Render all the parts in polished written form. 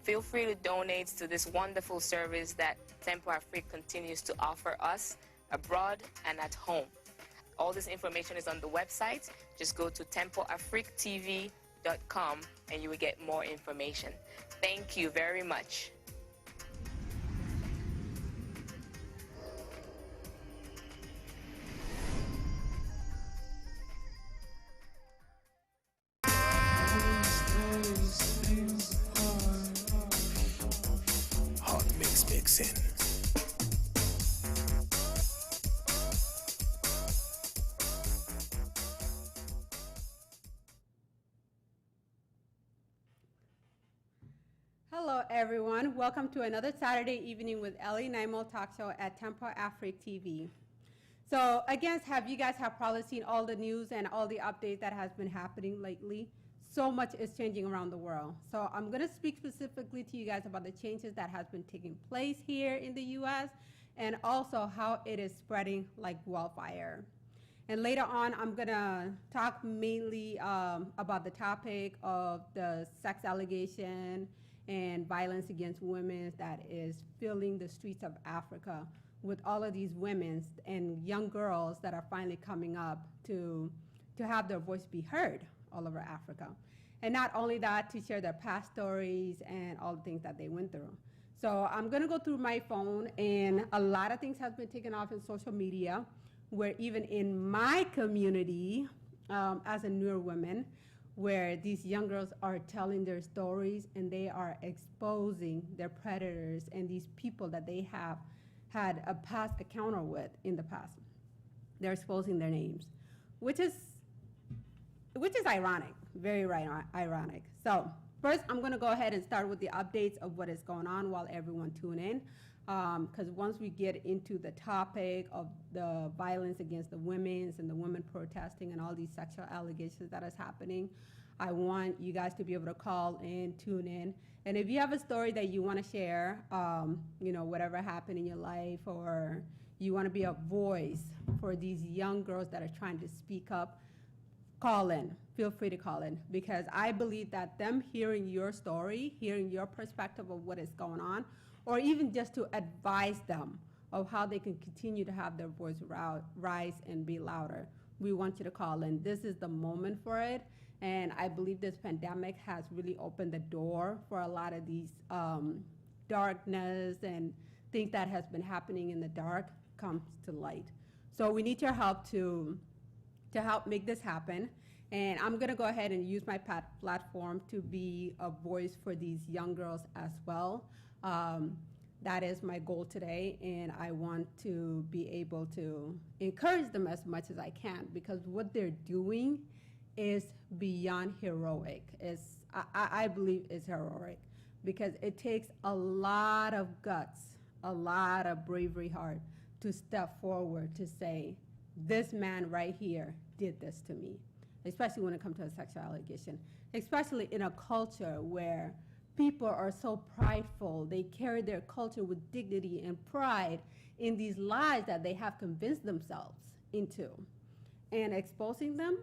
Feel free to donate to this wonderful service that Tempo Afrique continues to offer us abroad and at home. All this information is on the website. Just go to tempoafriquetv.com and you will get more information. Thank you very much. Hot mix mixing. Hello, everyone. Welcome to another Saturday evening with Ellie Naimo Talk Show at Tempo Afrique TV. So, again, you guys have probably seen all the news and all the updates that has been happening lately. So much is changing around the world. So, I'm going to speak specifically to you guys about the changes that has been taking place here in the U.S. and also how it is spreading like wildfire. And later on, I'm going to talk mainly about the topic of the sex allegation and violence against women that is filling the streets of Africa with all of these women and young girls that are finally coming up to have their voice be heard all over Africa. And not only that, to share their past stories and all the things that they went through. So I'm gonna go through my phone, and a lot of things have been taken off in social media, where even in my community, as a newer woman, where these young girls are telling their stories and they are exposing their predators and these people that they have had a past encounter with in the past. They're exposing their names, which is ironic, very ironic. So first, I'm gonna go ahead and start with the updates of what is going on while everyone tune in. Because once we get into the topic of the violence against the women and the women protesting and all these sexual allegations that is happening, I want you guys to be able to call in, tune in. And if you have a story that you want to share, whatever happened in your life, or you want to be a voice for these young girls that are trying to speak up, call in. Feel free to call in, because I believe that them hearing your story, hearing your perspective of what is going on, or even just to advise them of how they can continue to have their voice rise and be louder. We want you to call in. This is the moment for it, and I believe this pandemic has really opened the door for a lot of these darkness and things that has been happening in the dark comes to light. So we need your help to help make this happen. And I'm gonna go ahead and use my platform to be a voice for these young girls as well. That is my goal today, and I want to be able to encourage them as much as I can, because what they're doing is beyond heroic. I believe it's heroic, because it takes a lot of guts, a lot of bravery heart to step forward to say, this man right here did this to me, especially when it comes to a sexual allegation, especially in a culture where people are so prideful. They carry their culture with dignity and pride in these lies that they have convinced themselves into. And exposing them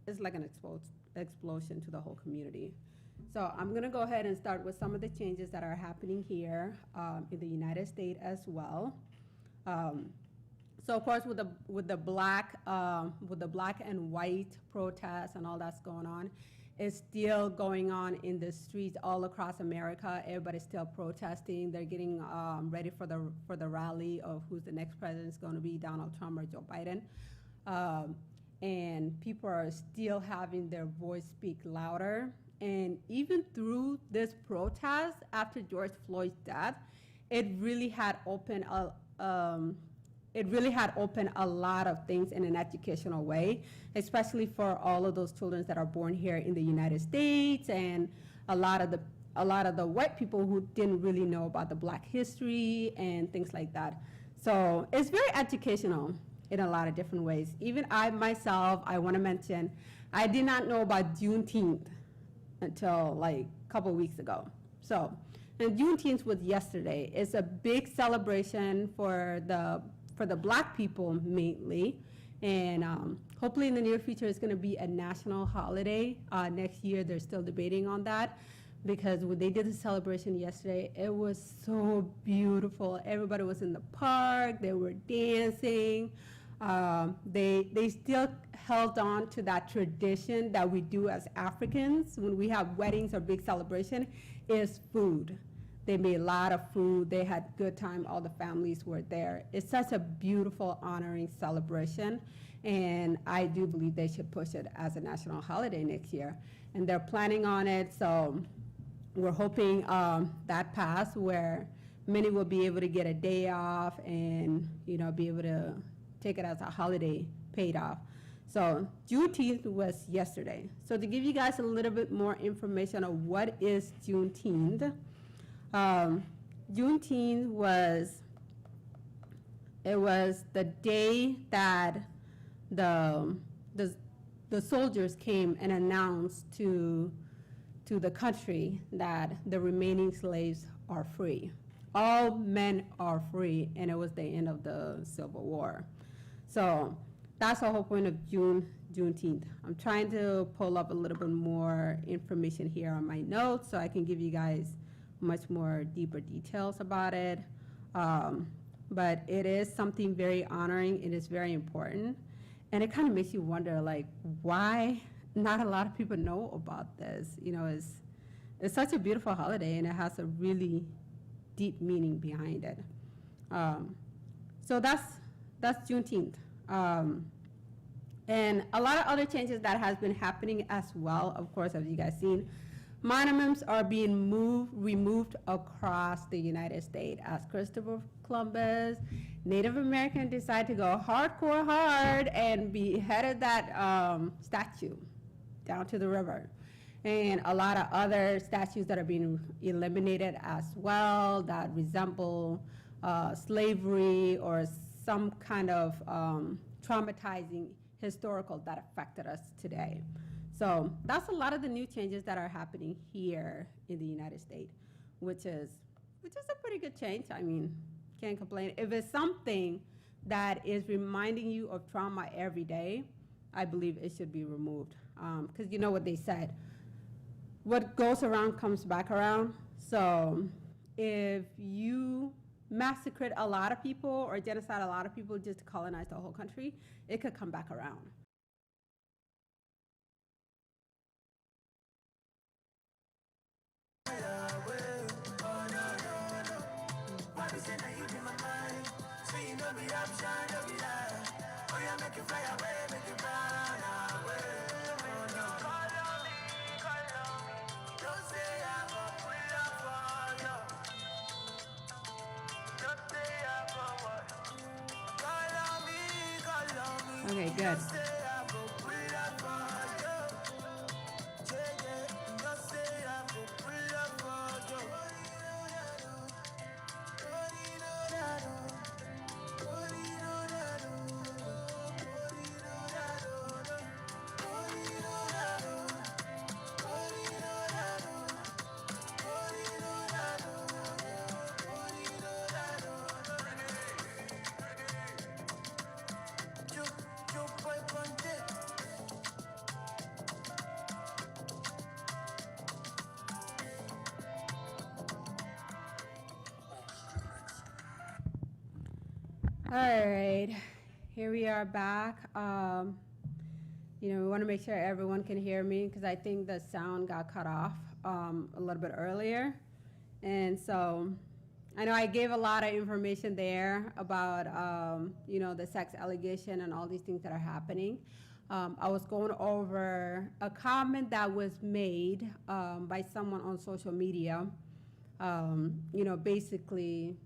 is like an explosion to the whole community. So I'm gonna go ahead and start with some of the changes that are happening here in the United States as well. So of course, with the black and white protests and all that's going on, it's still going on in the streets all across America. Everybody's still protesting. They're getting ready for the rally of who's the next president is going to be, Donald Trump or Joe Biden. And people are still having their voice speak louder. And even through this protest after George Floyd's death, it really had opened a lot of things in an educational way, especially for all of those children that are born here in the United States, and a lot of the white people who didn't really know about the Black history and things like that. So it's very educational in a lot of different ways. Even I myself, I want to mention, I did not know about Juneteenth until like a couple weeks ago. So, and Juneteenth was yesterday. It's a big celebration for the Black people mainly, and hopefully in the near future it's going to be a national holiday. Next year they're still debating on that, because when they did the celebration yesterday, it was so beautiful. Everybody was in the park, they were dancing. They still held on to that tradition that we do as Africans when we have weddings or big celebration, is food. They made a lot of food. They had good time. All the families were there. It's such a beautiful, honoring celebration, and I do believe they should push it as a national holiday next year. And they're planning on it, so we're hoping that pass, where many will be able to get a day off and be able to take it as a holiday paid off. So Juneteenth was yesterday. So to give you guys a little bit more information on what is Juneteenth, Juneteenth was the day that the soldiers came and announced to the country that the remaining slaves are free. All men are free, and it was the end of the Civil War. So that's the whole point of Juneteenth. I'm trying to pull up a little bit more information here on my notes so I can give you guys much more deeper details about it. But it is something very honoring. It is very important. And it kind of makes you wonder, like, why not a lot of people know about this? It's such a beautiful holiday, and it has a really deep meaning behind it. So that's Juneteenth. And a lot of other changes that has been happening as well, of course, as you guys seen. Monuments are being removed across the United States as Christopher Columbus, Native American decide to go hardcore hard and beheaded that statue down to the river. And a lot of other statues that are being eliminated as well that resemble slavery or some kind of traumatizing historical that affected us today. So that's a lot of the new changes that are happening here in the United States, which is a pretty good change. I mean, can't complain. If it's something that is reminding you of trauma every day, I believe it should be removed. Because you know what they said, what goes around comes back around. So if you massacred a lot of people or genocide a lot of people just to colonize the whole country, it could come back around. Okay, good. All right, here we are back. We want to make sure everyone can hear me because I think the sound got cut off a little bit earlier. And so I know I gave a lot of information there about, the sex allegation and all these things that are happening. I was going over a comment that was made by someone on social media, basically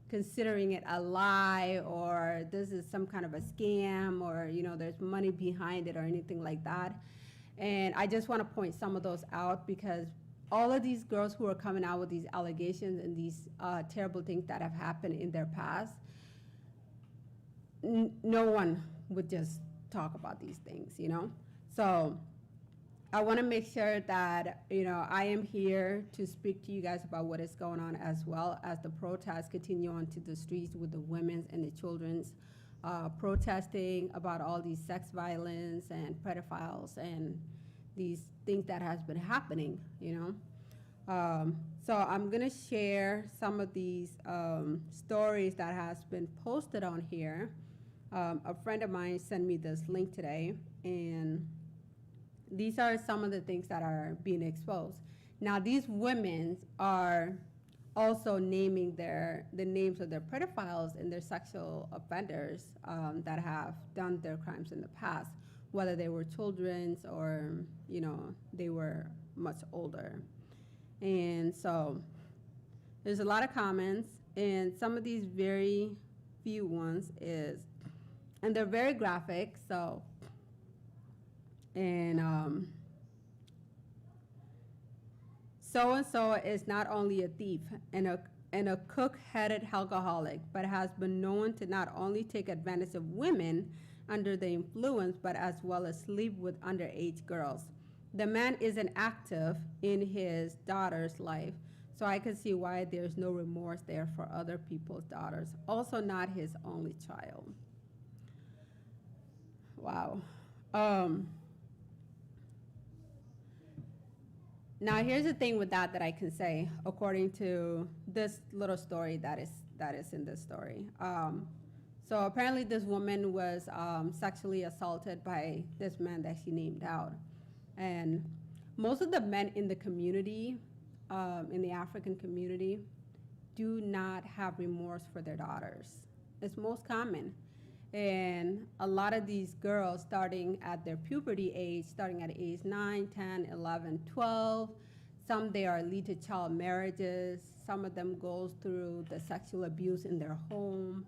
considering it a lie or this is some kind of a scam or, there's money behind it or anything like that. And I just want to point some of those out because all of these girls who are coming out with these allegations and these terrible things that have happened in their past, no one would just talk about these things, So I want to make sure that, I am here to speak to you guys about what is going on as well as the protests continue on to the streets with the women's and the children's protesting about all these sex violence and pedophiles and these things that has been happening, So I'm gonna share some of these stories that has been posted on here. A friend of mine sent me this link today, and these are some of the things that are being exposed. Now, these women are also naming the names of their pedophiles and their sexual offenders that have done their crimes in the past, whether they were children or, you know, they were much older. And so there's a lot of comments, and some of these very few ones is, and they're very graphic, so, and so-and-so is not only a thief and a cook-headed alcoholic, but has been known to not only take advantage of women under the influence, but as well as sleep with underage girls. The man isn't active in his daughter's life, so I can see why there's no remorse there for other people's daughters. Also not his only child. Wow. Now here's the thing with that I can say, according to this little story that is in this story. So apparently this woman was sexually assaulted by this man that she named out. And most of the men in the community, in the African community, do not have remorse for their daughters. It's most common. And a lot of these girls starting at their puberty age, starting at age 9, 10, 11, 12, some they are lead to child marriages, some of them goes through the sexual abuse in their home,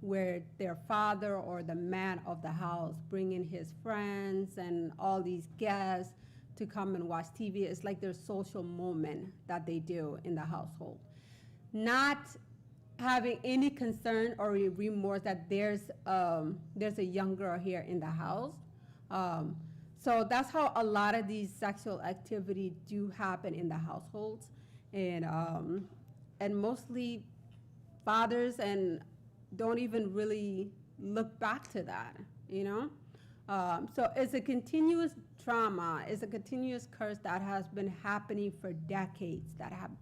where their father or the man of the house bring in his friends and all these guests to come and watch TV. It's like their social moment that they do in the household. Not having any concern or remorse that there's a young girl here in the house. So that's how a lot of these sexual activity do happen in the households, and mostly fathers and don't even really look back to that, you know. So it's a continuous trauma, it's a continuous curse that has been happening for decades,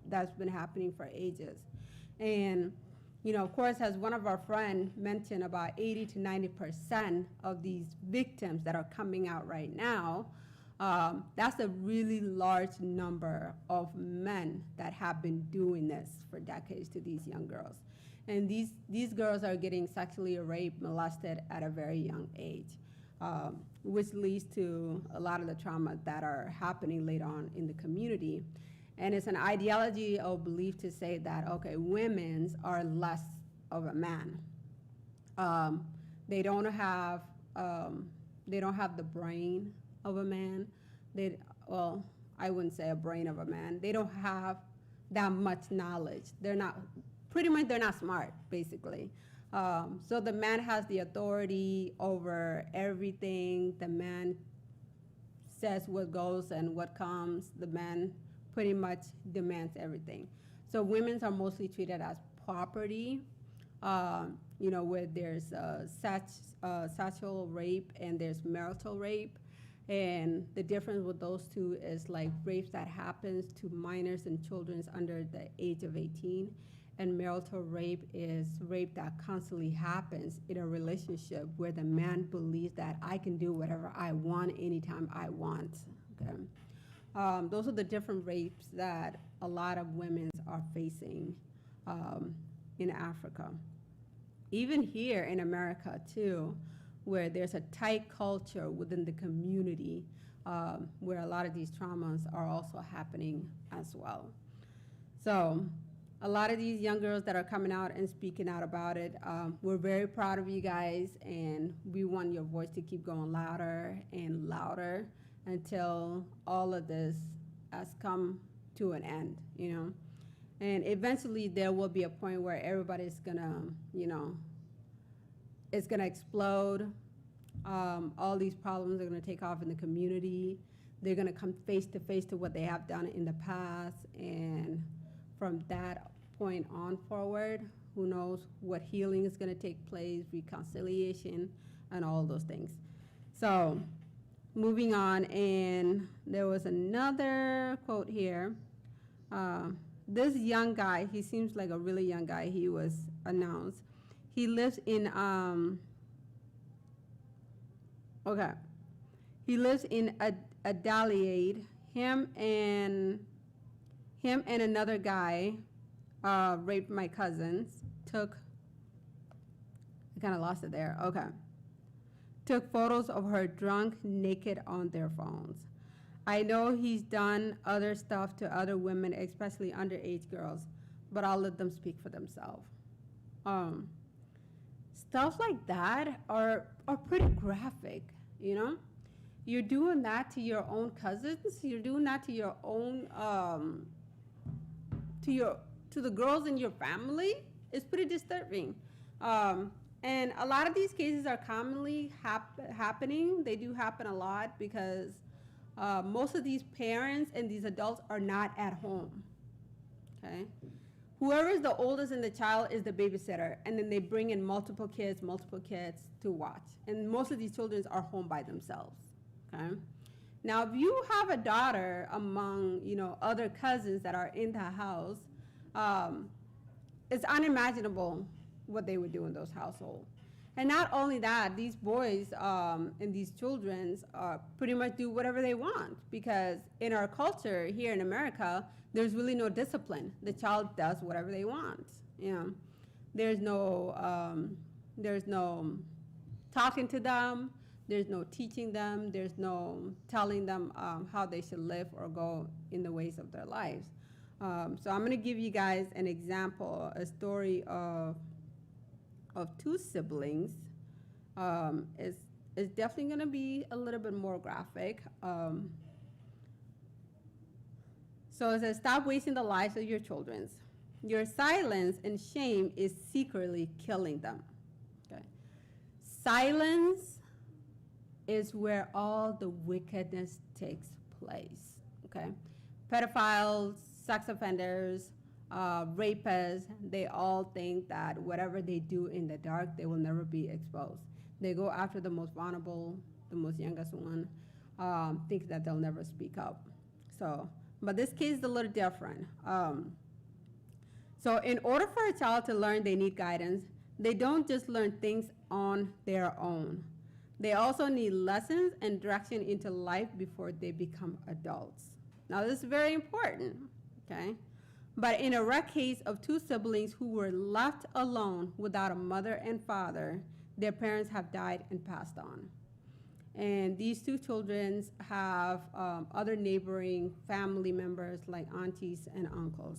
that's been happening for ages. And, you know, of course, as one of our friends mentioned, about 80 to 90% of these victims that are coming out right now, that's a really large number of men that have been doing this for decades to these young girls. And these girls are getting sexually raped, molested at a very young age, which leads to a lot of the trauma that are happening later on in the community. And it's an ideology of belief to say that, okay, women are less of a man. They don't have the brain of a man. Well, I wouldn't say a brain of a man. They don't have that much knowledge. They're not smart, basically. So the man has the authority over everything. The man says what goes and what comes. The man pretty much demands everything. So women are mostly treated as property, you know, where there's sexual rape and there's marital rape. And the difference with those two is like rapes that happens to minors and children under the age of 18. And marital rape is rape that constantly happens in a relationship where the man believes that I can do whatever I want anytime I want. Okay? Those are the different rapes that a lot of women are facing in Africa. Even here in America too, where there's a tight culture within the community, where a lot of these traumas are also happening as well. So a lot of these young girls that are coming out and speaking out about it, we're very proud of you guys, and we want your voice to keep going louder and louder until all of this has come to an end, you know. And eventually there will be a point where everybody's gonna, you know, it's gonna explode. All these problems are gonna take off in the community. They're gonna come face to face to what they have done in the past, and from that point on forward, who knows what healing is gonna take place, reconciliation, and all those things. So, moving on, and there was another quote here. This young guy, he seems like a really young guy. He was announced. He lives in He lives in Adelaide. Him and another guy raped my cousins. I kind of lost it there. Okay. Took photos of her drunk, naked on their phones. I know he's done other stuff to other women, especially underage girls, but I'll let them speak for themselves. Stuff like that are pretty graphic, you know? You're doing that to your own cousins. You're doing that to your own, to the girls in your family. It's pretty disturbing. And a lot of these cases are commonly happening. They do happen a lot because most of these parents and these adults are not at home, okay? Whoever is the oldest in the child is the babysitter, and then they bring in multiple kids to watch. And most of these children are home by themselves, okay? Now, if you have a daughter among, other cousins that are in the house, it's unimaginable what they would do in those households. And not only that, these boys and these children pretty much do whatever they want, because in our culture here in America, there's really no discipline. The child does whatever they want. There's no talking to them. There's no teaching them. There's no telling them how they should live or go in the ways of their lives. So I'm going to give you guys an example, a story of two siblings. It's definitely going to be a little bit more graphic. So it says, stop wasting the lives of your children. Your silence and shame is secretly killing them. Okay. Silence is where all the wickedness takes place. Okay. Pedophiles, sex offenders, rapists, they all think that whatever they do in the dark, they will never be exposed. They go after the most vulnerable, the most youngest one, think that they'll never speak up. But this case is a little different. So in order for a child to learn, they need guidance. They don't just learn things on their own. They also need lessons and direction into life before they become adults. Now, this is very important, okay? But in a rare case of two siblings who were left alone without a mother and father, their parents have died and passed on. And these two children have other neighboring family members like aunties and uncles.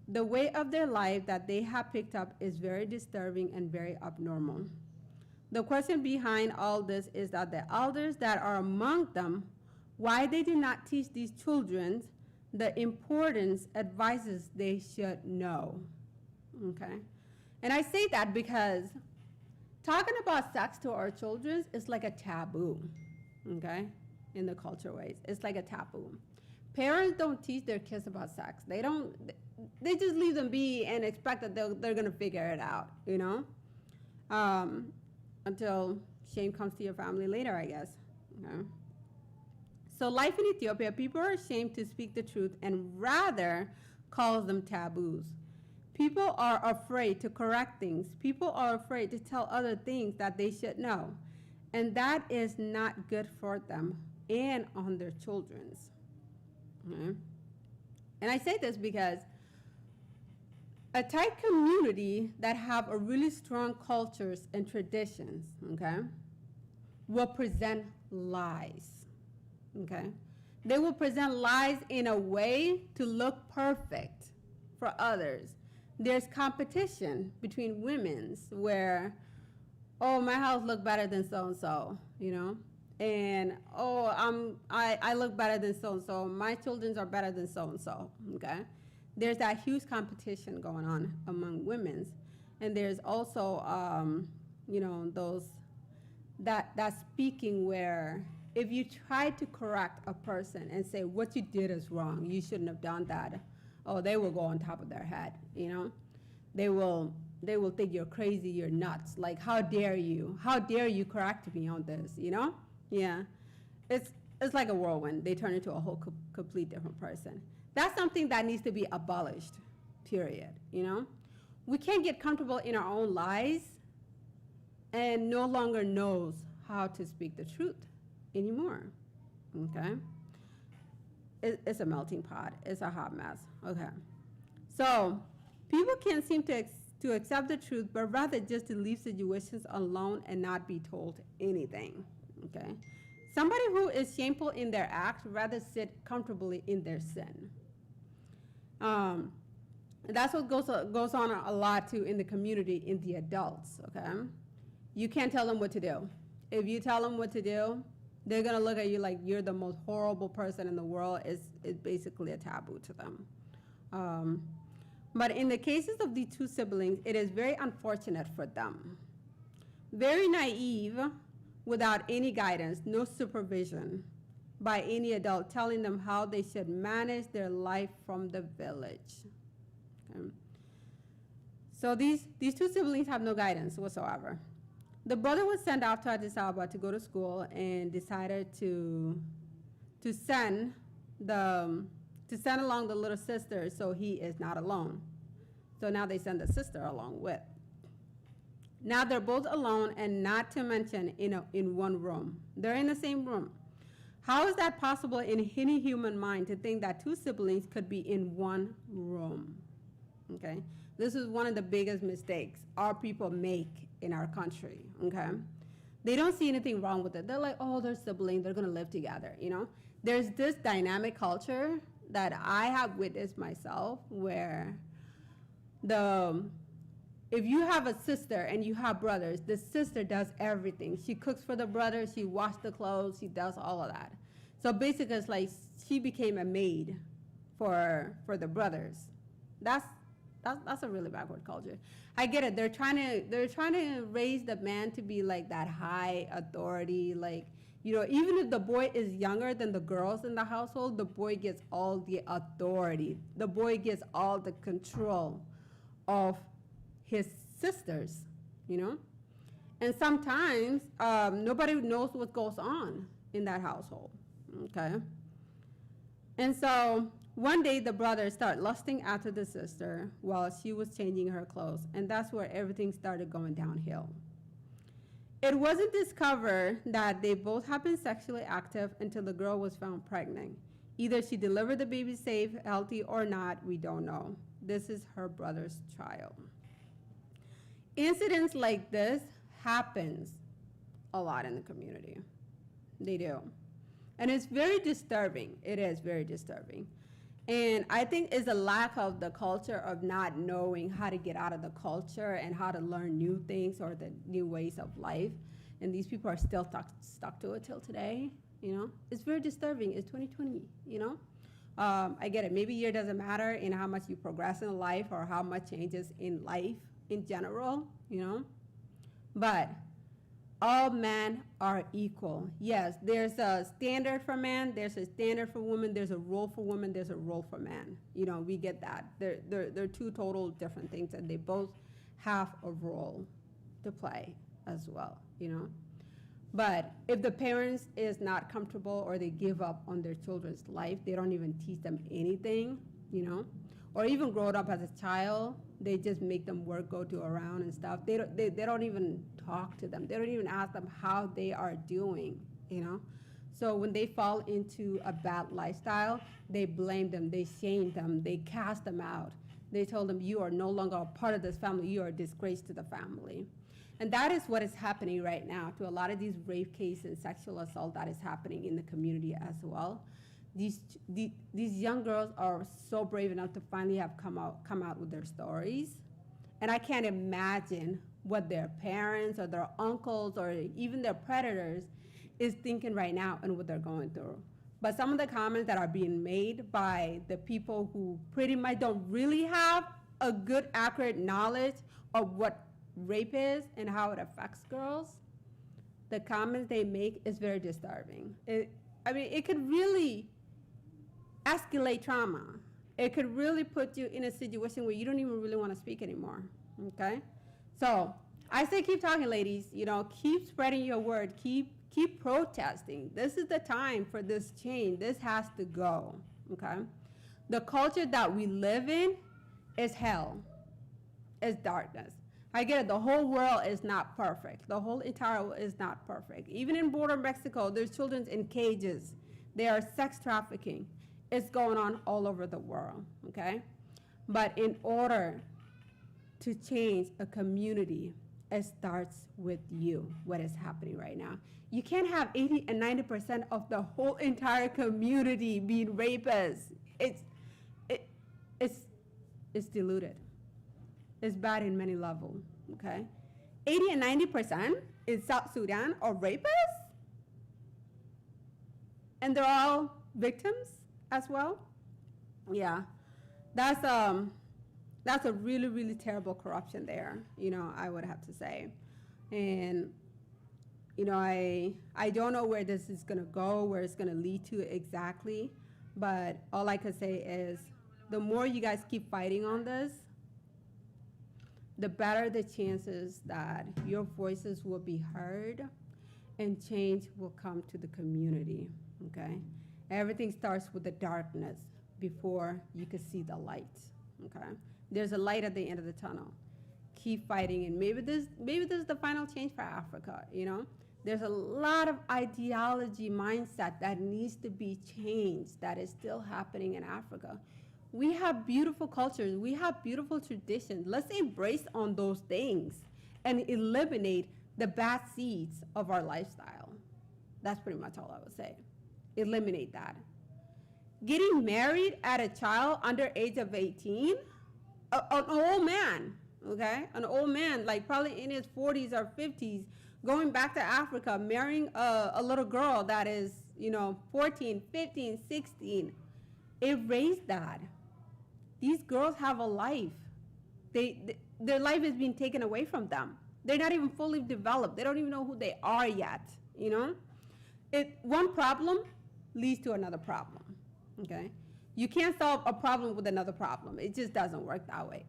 The way of their life that they have picked up is very disturbing and very abnormal. The question behind all this is that the elders that are among them, why they do not teach these children the importance advices they should know, okay? And I say that because talking about sex to our children is like a taboo, okay? In the culture ways, it's like a taboo. Parents don't teach their kids about sex. They just leave them be and expect that they're gonna figure it out, until shame comes to your family later, I guess, okay? So life in Ethiopia, people are ashamed to speak the truth and rather calls them taboos. People are afraid to correct things. People are afraid to tell other things that they should know. And that is not good for them and on their children's. Okay? And I say this because a tight community that have a really strong cultures and traditions, okay, will present lies. Okay, they will present lies in a way to look perfect for others. There's competition between women's where, oh, my house look better than so-and-so, and I look better than so-and-so. My children are better than so-and-so, okay? There's that huge competition going on among women's. And there's also, that speaking where if you try to correct a person and say what you did is wrong, you shouldn't have done that, oh, they will go on top of their head, They will think you're crazy, you're nuts. Like, how dare you? How dare you correct me on this, Yeah. It's like a whirlwind. They turn into a whole complete different person. That's something that needs to be abolished, period, you know? We can't get comfortable in our own lies and no longer knows how to speak the truth anymore, okay? It's a melting pot. It's a hot mess, okay? So people can't seem to accept the truth, but rather just to leave situations alone and not be told anything, okay? Somebody who is shameful in their act rather sit comfortably in their sin. That's what goes on a lot too in the community, in the adults, okay? You can't tell them what to do. If you tell them what to do, they're gonna look at you like you're the most horrible person in the world. It's basically a taboo to them. But in the cases of the two siblings, it is very unfortunate for them. Very naive, without any guidance, no supervision by any adult telling them how they should manage their life from the village. Okay. So these two siblings have no guidance whatsoever. The brother was sent off to Addis Ababa to go to school and decided to send along the little sister so he is not alone. So now they send the sister along with. Now they're both alone, and not to mention in one room. They're in the same room. How is that possible in any human mind to think that two siblings could be in one room? Okay, this is one of the biggest mistakes our people make in our country, okay? They don't see anything wrong with it. They're like, oh, they're siblings, they're gonna live together, you know? There's this dynamic culture that I have witnessed myself where if you have a sister and you have brothers, the sister does everything. She cooks for the brothers, she washes the clothes, she does all of that. So basically it's like she became a maid for the brothers. That's a really backward culture. I get it. They're trying to raise the man to be like that high authority, like, you know, even if the boy is younger than the girls in the household, the boy gets all the authority. The boy gets all the control of his sisters, you know? And sometimes nobody knows what goes on in that household, okay? And so one day the brother started lusting after the sister while she was changing her clothes, and that's where everything started going downhill. It wasn't discovered that they both had been sexually active until the girl was found pregnant. Either she delivered the baby safe, healthy, or not, we don't know. This is her brother's child. Incidents like this happens a lot in the community. They do. And it's very disturbing. It is very disturbing. And I think it's a lack of the culture of not knowing how to get out of the culture and how to learn new things or the new ways of life. And these people are still stuck to it till today, you know? It's very disturbing. It's 2020, you know? I get it. Maybe year doesn't matter in how much you progress in life or how much changes in life in general, you know? But all men are equal. Yes, there's a standard for man, there's a standard for women, there's a role for women, there's a role for man. You know, we get that. They're two total different things, and they both have a role to play as well, you know? But if the parents is not comfortable or they give up on their children's life, they don't even teach them anything, you know? Or even growing up as a child, they just make them work, go to around and stuff. They don't even talk to them. They don't even ask them how they are doing, you know? So when they fall into a bad lifestyle, they blame them, they shame them, they cast them out. They told them, you are no longer a part of this family, you are a disgrace to the family. And that is what is happening right now to a lot of these rape cases and sexual assault that is happening in the community as well. These young girls are so brave enough to finally have come out with their stories. And I can't imagine what their parents or their uncles or even their predators is thinking right now and what they're going through. But some of the comments that are being made by the people who pretty much don't really have a good, accurate knowledge of what rape is and how it affects girls, the comments they make is very disturbing. It could really escalate trauma. It could really put you in a situation where you don't even really want to speak anymore, okay? So I say keep talking, ladies. You know, keep spreading your word. Keep protesting. This is the time for this change. This has to go, okay? The culture that we live in is hell, is darkness. I get it, the whole world is not perfect. The whole entire world is not perfect. Even in border Mexico, there's children in cages. There are sex trafficking. It's going on all over the world, okay? But in order to change a community, it starts with you, what is happening right now. You can't have 80 and 90% of the whole entire community being rapists. It's diluted. It's bad in many levels, okay? 80 and 90% in South Sudan are rapists? And they're all victims as well? Yeah, that's a really, really terrible corruption there, I would have to say. And, I don't know where this is gonna go, where it's gonna lead to exactly, but all I can say is the more you guys keep fighting on this, the better the chances that your voices will be heard and change will come to the community, okay? Everything starts with the darkness before you can see the light, okay? There's a light at the end of the tunnel. Keep fighting, and maybe this is the final change for Africa, There's a lot of ideology mindset that needs to be changed that is still happening in Africa. We have beautiful cultures. We have beautiful traditions. Let's embrace on those things and eliminate the bad seeds of our lifestyle. That's pretty much all I would say. Eliminate that. Getting married at a child under age of 18, an old man, okay? An old man, like probably in his 40s or 50s, going back to Africa, marrying a little girl that is, 14, 15, 16. Erase that. These girls have a life. Their life is being taken away from them. They're not even fully developed. They don't even know who they are yet, One problem leads to another problem, okay? You can't solve a problem with another problem. It just doesn't work that way,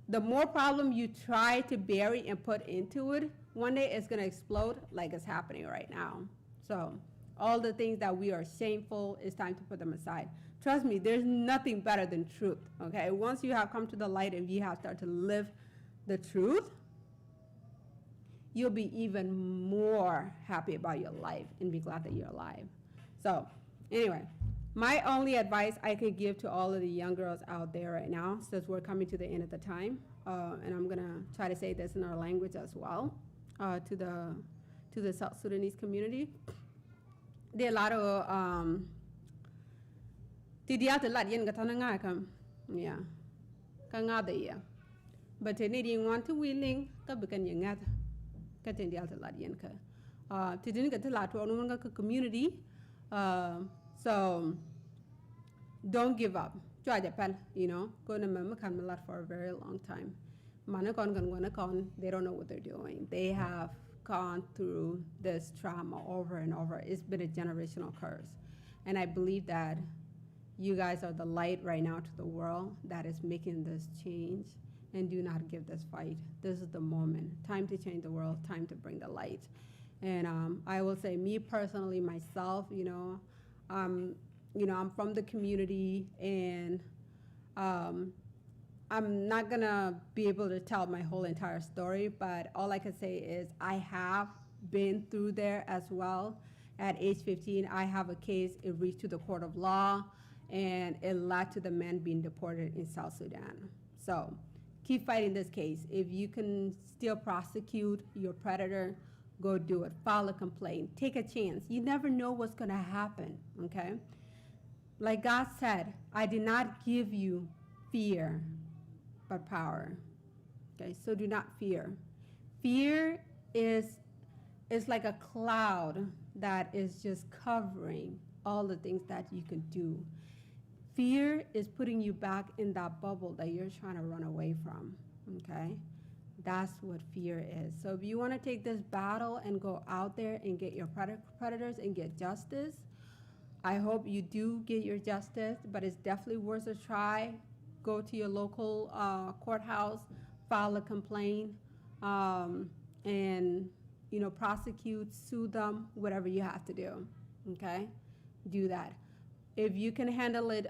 The more problem you try to bury and put into it, one day it's gonna explode like it's happening right now. So all the things that we are shameful, it's time to put them aside. Trust me, there's nothing better than truth, okay? Once you have come to the light and you have started to live the truth, you'll be even more happy about your life and be glad that you're alive. So anyway, my only advice I could give to all of the young girls out there right now, since we're coming to the end of the time, and I'm gonna try to say this in our language as well, to the South Sudanese community. There are a lot of Tidiata lat yen gatananga kam, yeah, kangada ya. But they need want to willing ka bukan yengat ka tidiata lat yen ka. Tidin ka lat wa nunga ka community. So don't give up. Try to pen, go to Mamakan Malat for a very long time. Manakon, they don't know what they're doing. They have gone through this trauma over and over. It's been a generational curse. And I believe that you guys are the light right now to the world that is making this change. And do not give this fight. This is the moment. Time to change the world. Time to bring the light. And I will say, me personally, myself, I'm from the community, and I'm not gonna be able to tell my whole entire story, but all I can say is I have been through there as well. At age 15, I have a case, it reached to the court of law, and it led to the men being deported in South Sudan. So keep fighting this case. If you can still prosecute your predator, go do it. File a complaint. Take a chance. You never know what's gonna happen, okay? Like God said, I did not give you fear, but power. Okay, so do not fear. Fear is like a cloud that is just covering all the things that you can do. Fear is putting you back in that bubble that you're trying to run away from, okay? That's what fear is. So if you want to take this battle and go out there and get your predators and get justice, I hope you do get your justice, but it's definitely worth a try. Go to your local courthouse, file a complaint, and prosecute, sue them, whatever you have to do, okay? Do that. if you can handle it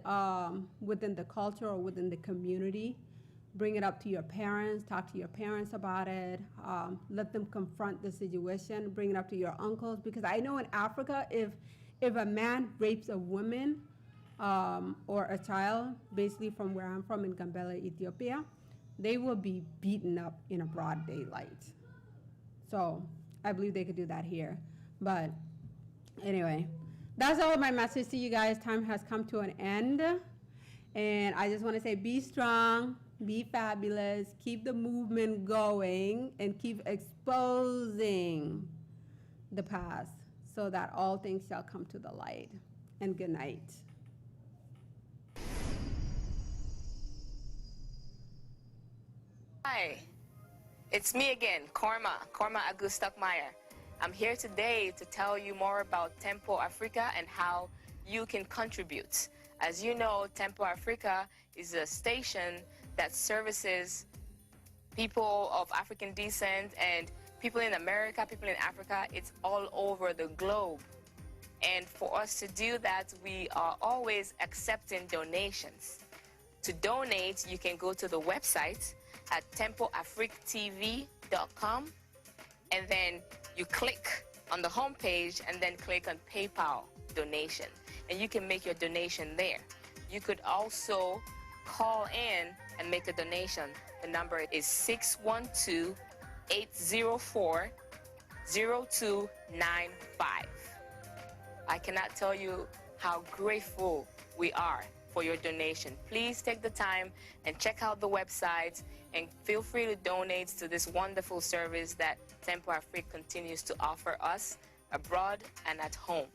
within the culture or within the community, bring it up to your parents, talk to your parents about it, let them confront the situation, bring it up to your uncles, because I know in Africa, if a man rapes a woman or a child, basically from where I'm from in Gambela, Ethiopia, they will be beaten up in a broad daylight. So I believe they could do that here. But anyway, that's all of my message to you guys. Time has come to an end. And I just want to say, be strong, be fabulous, keep the movement going, and keep exposing the past so that all things shall come to the light. And good night. Hi, it's me again, Korma Agustakmaya. I'm here today to tell you more about Tempo Africa and how you can contribute. As you know, Tempo Africa is a station that services people of African descent and people in America, people in Africa. It's all over the globe. And for us to do that, we are always accepting donations. To donate, you can go to the website at tempoafrictv.com, and then you click on the home page and then click on PayPal donation, and you can make your donation there. You could also call in and make a donation. The number is 612-804-0295. I cannot tell you how grateful we are for your donation. Please take the time and check out the website and feel free to donate to this wonderful service that Tempo Afrique continues to offer us abroad and at home.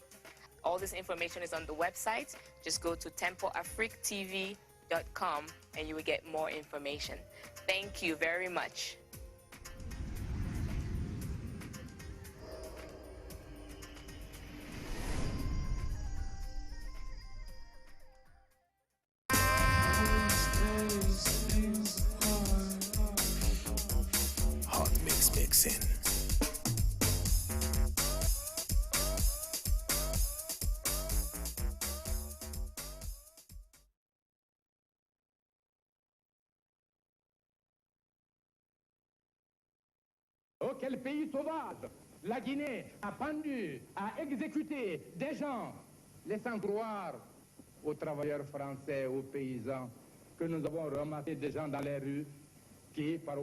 All this information is on the website. Just go to tempoafrictv.com and you will get more information. Thank you very much. Hot mix mixing. Oh, quel pays sauvage! La Guinée a pendu, a exécuté des gens, laissant croire aux travailleurs français, aux paysans, que nous avons ramassé des gens dans les rues qui, par